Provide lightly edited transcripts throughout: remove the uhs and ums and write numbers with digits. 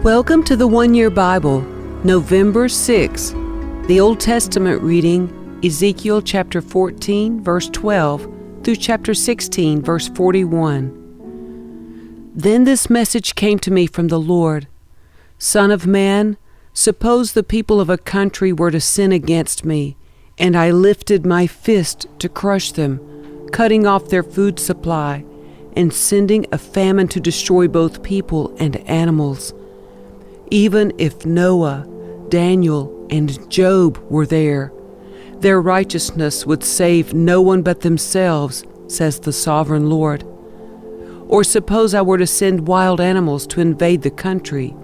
Welcome to the One Year Bible, November 6. The Old Testament reading, Ezekiel chapter 14, verse 12, through chapter 16, verse 41. Then this message came to me from the Lord. Son of man, suppose the people of a country were to sin against me, and I lifted my fist to crush them, cutting off their food supply, and sending a famine to destroy both people and animals. Even if Noah, Daniel, and Job were there, their righteousness would save no one but themselves, says the sovereign Lord. Or suppose I were to send wild animals to invade the country,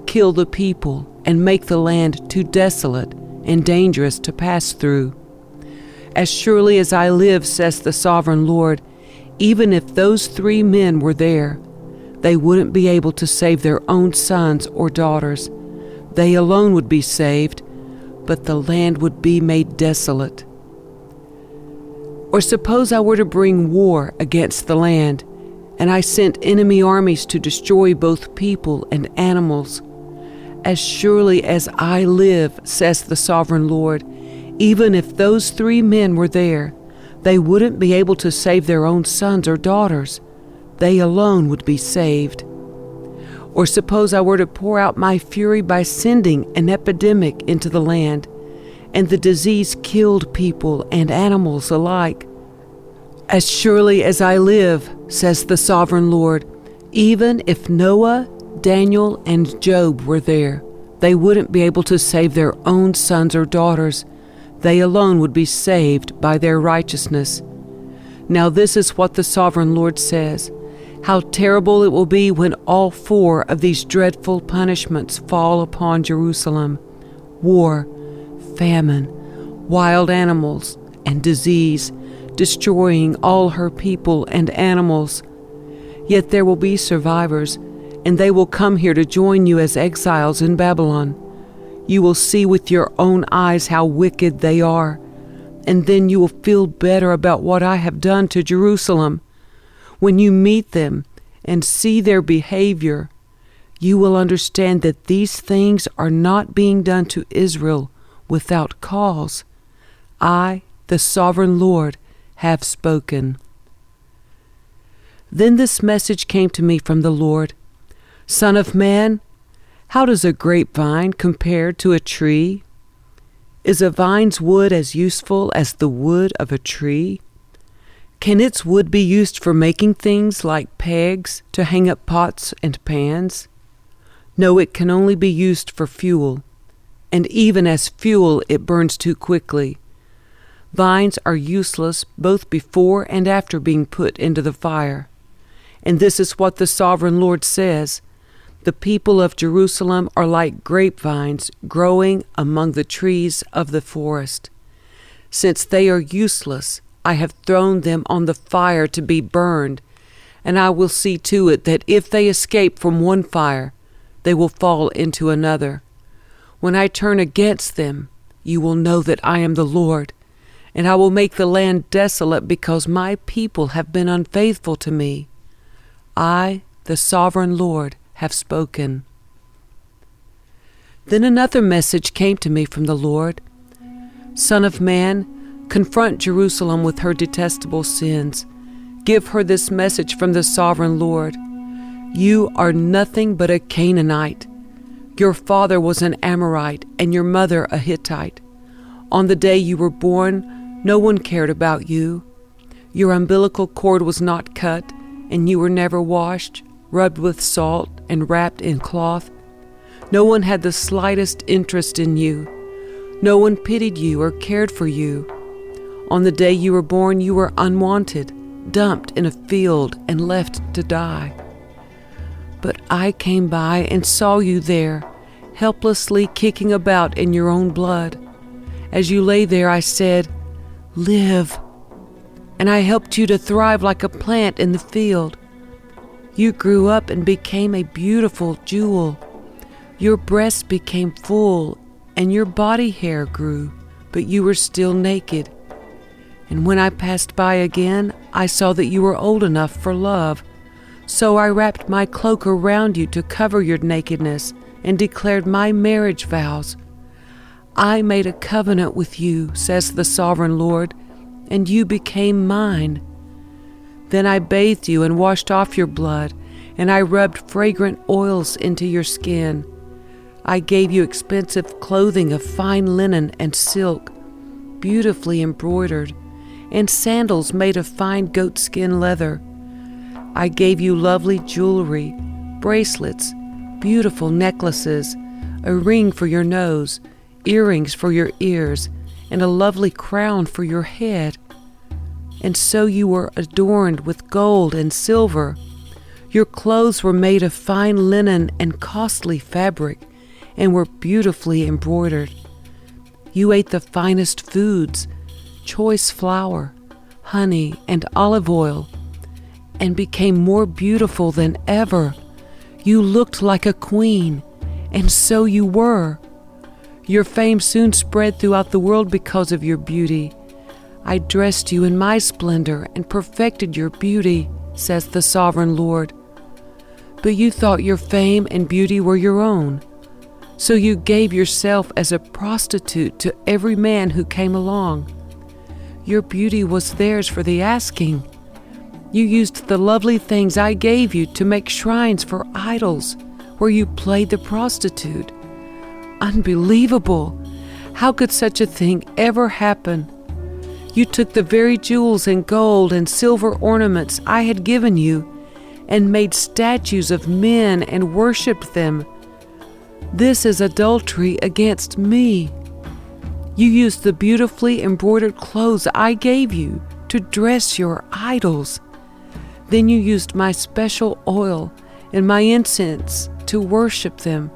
kill the people, and make the land too desolate and dangerous to pass through. As surely as I live, says the sovereign Lord, even if those 3 men were there, they wouldn't be able to save their own sons or daughters. They alone would be saved, but the land would be made desolate. Or suppose I were to bring war against the land, and I sent enemy armies to destroy both people and animals. As surely as I live, says the sovereign Lord, even if those 3 men were there, they wouldn't be able to save their own sons or daughters. They alone would be saved. Or suppose I were to pour out my fury by sending an epidemic into the land, and the disease killed people and animals alike. As surely as I live, says the sovereign Lord, even if Noah, Daniel, and Job were there, they wouldn't be able to save their own sons or daughters. They alone would be saved by their righteousness. Now this is what the sovereign Lord says. How terrible it will be when all 4 of these dreadful punishments fall upon Jerusalem: war, famine, wild animals, and disease, destroying all her people and animals. Yet there will be survivors, and they will come here to join you as exiles in Babylon. You will see with your own eyes how wicked they are, and then you will feel better about what I have done to Jerusalem. When you meet them and see their behavior, you will understand that these things are not being done to Israel without cause. I, the sovereign Lord, have spoken. Then this message came to me from the Lord. Son of man, how does a grapevine compare to a tree? Is a vine's wood as useful as the wood of a tree? Can its wood be used for making things like pegs to hang up pots and pans? No, it can only be used for fuel, and even as fuel it burns too quickly. Vines are useless both before and after being put into the fire. And this is what the sovereign Lord says: the people of Jerusalem are like grapevines growing among the trees of the forest. Since they are useless, I have thrown them on the fire to be burned, and I will see to it that if they escape from one fire, they will fall into another. When I turn against them, you will know that I am the Lord, and I will make the land desolate because my people have been unfaithful to me. I, the sovereign Lord, have spoken. Then another message came to me from the Lord. Son of man, confront Jerusalem with her detestable sins. Give her this message from the sovereign Lord. You are nothing but a Canaanite. Your father was an Amorite and your mother a Hittite. On the day you were born, no one cared about you. Your umbilical cord was not cut, and you were never washed, rubbed with salt, and wrapped in cloth. No one had the slightest interest in you. No one pitied you or cared for you. On the day you were born, you were unwanted, dumped in a field, and left to die. But I came by and saw you there, helplessly kicking about in your own blood. As you lay there, I said, "Live." And I helped you to thrive like a plant in the field. You grew up and became a beautiful jewel. Your breasts became full, and your body hair grew, but you were still naked. And when I passed by again, I saw that you were old enough for love. So I wrapped my cloak around you to cover your nakedness and declared my marriage vows. I made a covenant with you, says the Sovereign Lord, and you became mine. Then I bathed you and washed off your blood, and I rubbed fragrant oils into your skin. I gave you expensive clothing of fine linen and silk, beautifully embroidered, and sandals made of fine goatskin leather. I gave you lovely jewelry, bracelets, beautiful necklaces, a ring for your nose, earrings for your ears, and a lovely crown for your head. And so you were adorned with gold and silver. Your clothes were made of fine linen and costly fabric, and were beautifully embroidered. You ate the finest foods, choice flour, honey, and olive oil, and became more beautiful than ever. You looked like a queen, and so you were. Your fame soon spread throughout the world because of your beauty. I dressed you in my splendor and perfected your beauty, says the Sovereign Lord. But you thought your fame and beauty were your own. So you gave yourself as a prostitute to every man who came along. Your beauty was theirs for the asking. You used the lovely things I gave you to make shrines for idols, where you played the prostitute. Unbelievable! How could such a thing ever happen? You took the very jewels and gold and silver ornaments I had given you and made statues of men and worshipped them. This is adultery against me. You used the beautifully embroidered clothes I gave you to dress your idols. Then you used my special oil and my incense to worship them.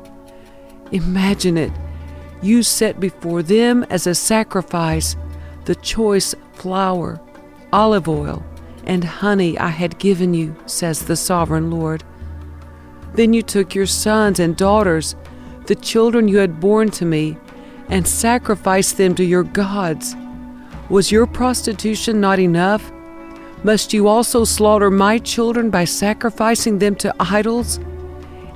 Imagine it. You set before them as a sacrifice the choice flour, olive oil, and honey I had given you, says the Sovereign Lord. Then you took your sons and daughters, the children you had borne to me, and sacrificed them to your gods. Was your prostitution not enough? Must you also slaughter my children by sacrificing them to idols?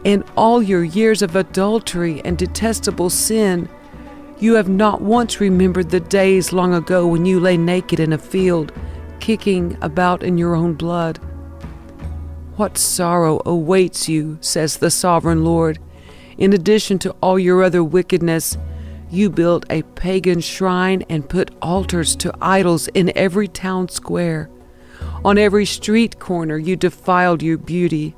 In all your years of adultery and detestable sin, you have not once remembered the days long ago when you lay naked in a field, kicking about in your own blood. What sorrow awaits you, says the Sovereign Lord. In addition to all your other wickedness, you built a pagan shrine and put altars to idols in every town square. On every street corner you defiled your beauty,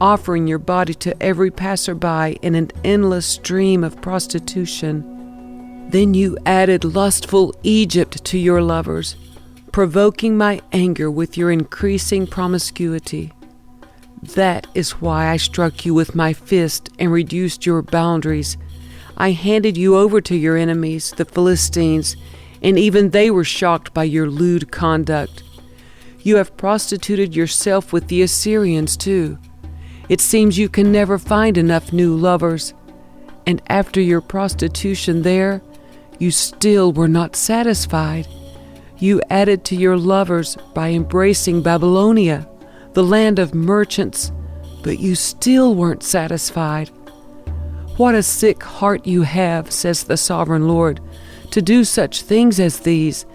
offering your body to every passerby in an endless stream of prostitution. Then you added lustful Egypt to your lovers, provoking my anger with your increasing promiscuity. That is why I struck you with my fist and reduced your boundaries. I handed you over to your enemies, the Philistines, and even they were shocked by your lewd conduct. You have prostituted yourself with the Assyrians too. It seems you can never find enough new lovers. And after your prostitution there, you still were not satisfied. You added to your lovers by embracing Babylonia, the land of merchants, but you still weren't satisfied. What a sick heart you have, says the Sovereign Lord, to do such things as these,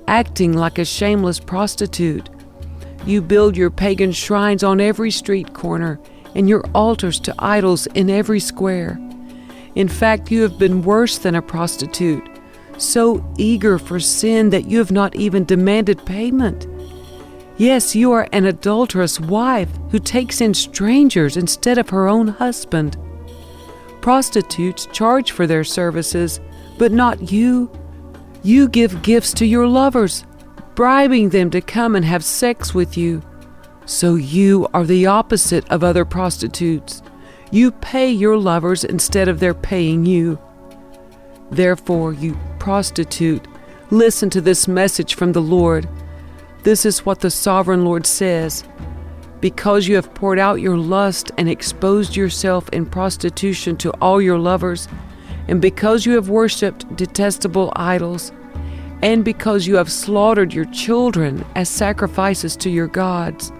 acting like a shameless prostitute. You build your pagan shrines on every street corner and your altars to idols in every square. In fact, you have been worse than a prostitute, so eager for sin that you have not even demanded payment. Yes, you are an adulterous wife who takes in strangers instead of her own husband. Prostitutes charge for their services, but not you. You give gifts to your lovers, bribing them to come and have sex with you. So you are the opposite of other prostitutes. You pay your lovers instead of their paying you. Therefore, you prostitute, listen to this message from the Lord. This is what the Sovereign Lord says. Because you have poured out your lust and exposed yourself in prostitution to all your lovers, and because you have worshipped detestable idols, and because you have slaughtered your children as sacrifices to your gods.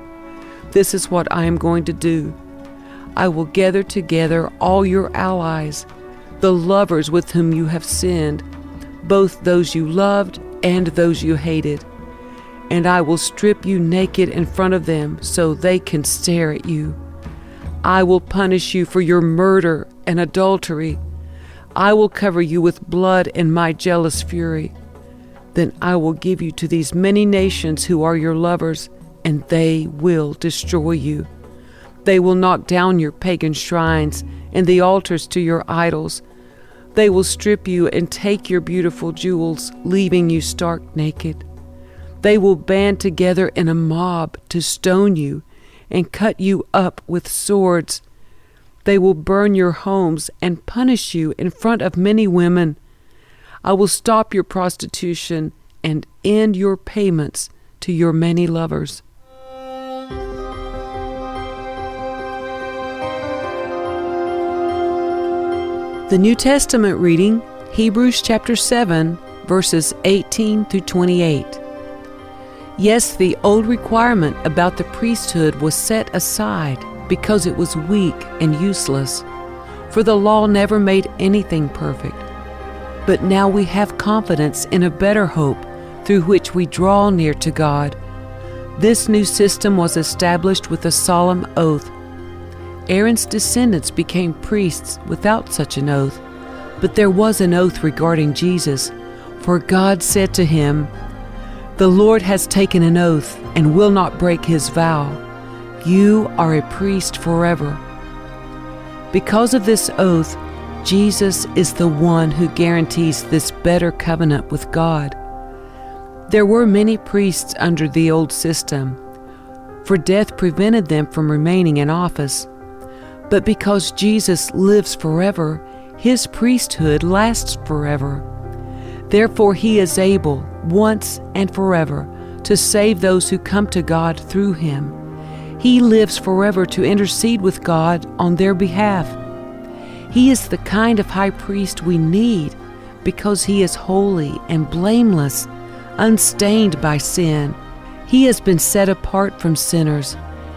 This is what I am going to do. I will gather together all your allies, the lovers with whom you have sinned, both those you loved and those you hated. And I will strip you naked in front of them so they can stare at you. I will punish you for your murder and adultery. I will cover you with blood in my jealous fury. Then I will give you to these many nations who are your lovers, and they will destroy you. They will knock down your pagan shrines and the altars to your idols. They will strip you and take your beautiful jewels, leaving you stark naked. They will band together in a mob to stone you and cut you up with swords. They will burn your homes and punish you in front of many women. I will stop your prostitution and end your payments to your many lovers. The New Testament reading, Hebrews chapter 7, verses 18 through 28. Yes, the old requirement about the priesthood was set aside because it was weak and useless, for the law never made anything perfect. But now we have confidence in a better hope through which we draw near to God. This new system was established with a solemn oath. Aaron's descendants became priests without such an oath, but there was an oath regarding Jesus, for God said to him, "The Lord has taken an oath and will not break his vow. You are a priest forever." Because of this oath, Jesus is the one who guarantees this better covenant with God. There were many priests under the old system, for death prevented them from remaining in office. But because Jesus lives forever, his priesthood lasts forever. Therefore he is able, once and forever, to save those who come to God through him. He lives forever to intercede with God on their behalf. He is the kind of high priest we need because he is holy and blameless, unstained by sin. He has been set apart from sinners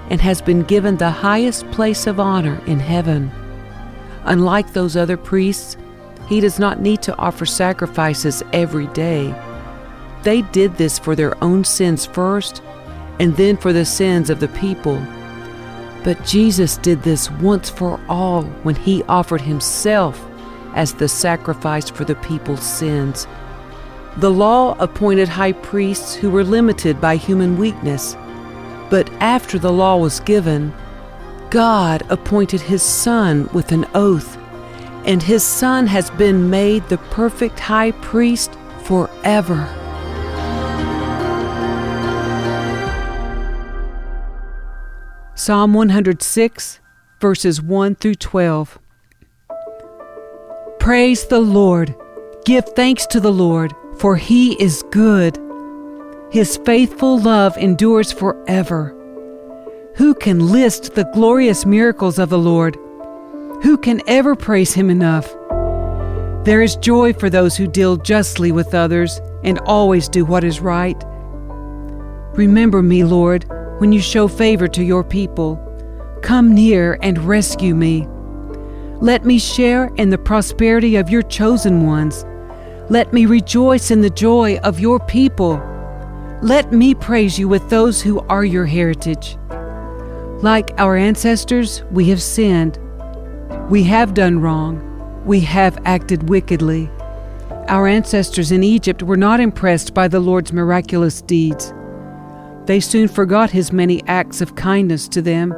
and has been given the highest place of honor in heaven. Unlike those other priests, he does not need to offer sacrifices every day. They did this for their own sins first, and then for the sins of the people. But Jesus did this once for all when he offered himself as the sacrifice for the people's sins. The law appointed high priests who were limited by human weakness. But after the law was given, God appointed his Son with an oath, and his Son has been made the perfect high priest forever. Psalm 106, verses 1 through 12. Praise the Lord. Give thanks to the Lord, for he is good. His faithful love endures forever. Who can list the glorious miracles of the Lord? Who can ever praise him enough? There is joy for those who deal justly with others and always do what is right. Remember me, Lord, when you show favor to your people. Come near and rescue me. Let me share in the prosperity of your chosen ones. Let me rejoice in the joy of your people. Let me praise you with those who are your heritage. Like our ancestors, we have sinned. We have done wrong. We have acted wickedly. Our ancestors in Egypt were not impressed by the Lord's miraculous deeds. They soon forgot his many acts of kindness to them.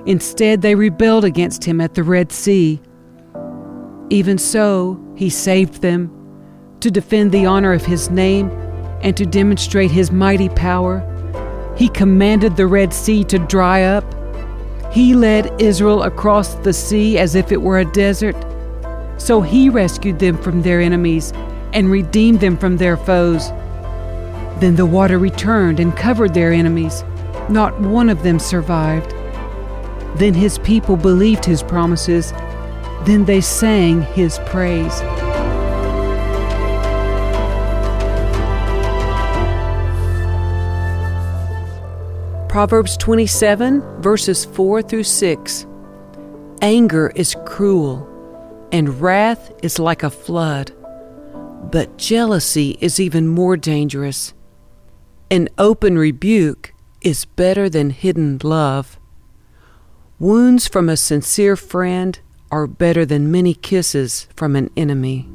Instead, they rebelled against him at the Red Sea. Even so, he saved them to defend the honor of his name and to demonstrate his mighty power. He commanded the Red Sea to dry up. He led Israel across the sea as if it were a desert. So he rescued them from their enemies and redeemed them from their foes. Then the water returned and covered their enemies. Not one of them survived. Then his people believed his promises. Then they sang his praise. Proverbs 27, verses 4 through 6. Anger is cruel, and wrath is like a flood, but jealousy is even more dangerous. An open rebuke is better than hidden love. Wounds from a sincere friend are better than many kisses from an enemy.